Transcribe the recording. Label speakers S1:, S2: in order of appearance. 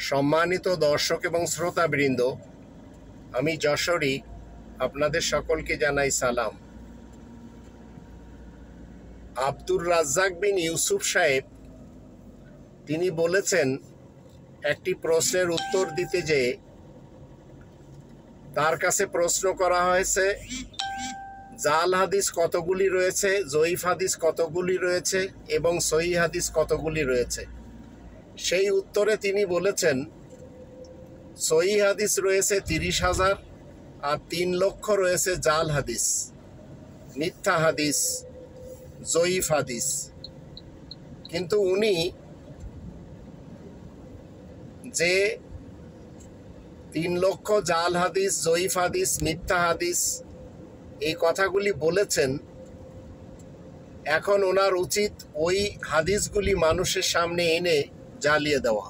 S1: সম্মানিত দর্শক এবং শ্রোতাবৃন্দ, আমি যশোরী আপনাদের সকলকে জানাই সালাম। আব্দুর রাজ্জাক বিন ইউসুফ সাহেব তিনি বলেছেন, একটি প্রশ্নের উত্তর দিতে যেয়ে তার কাছে প্রশ্ন করা হয়েছে জাল হাদিস কতগুলি রয়েছে, জয়ীফ হাদিস কতগুলি রয়েছে এবং সহিহ হাদিস কতগুলি রয়েছে। সেই উত্তরে তিনি বলেছেন, সহিহ হাদিস রয়েছে 30,000 আর 3 লক্ষ রয়েছে জাল হাদিস, মিথ্যা হাদিস, জয়ীফ হাদিস। কিন্তু উনি যে 3 লক্ষ জাল হাদিস, জয়ীফ হাদিস, মিথ্যা হাদিস এই কথাগুলি বলেছেন, এখন ওনার উচিত ওই হাদিসগুলি মানুষের সামনে এনে জ্বালিয়ে দেওয়া।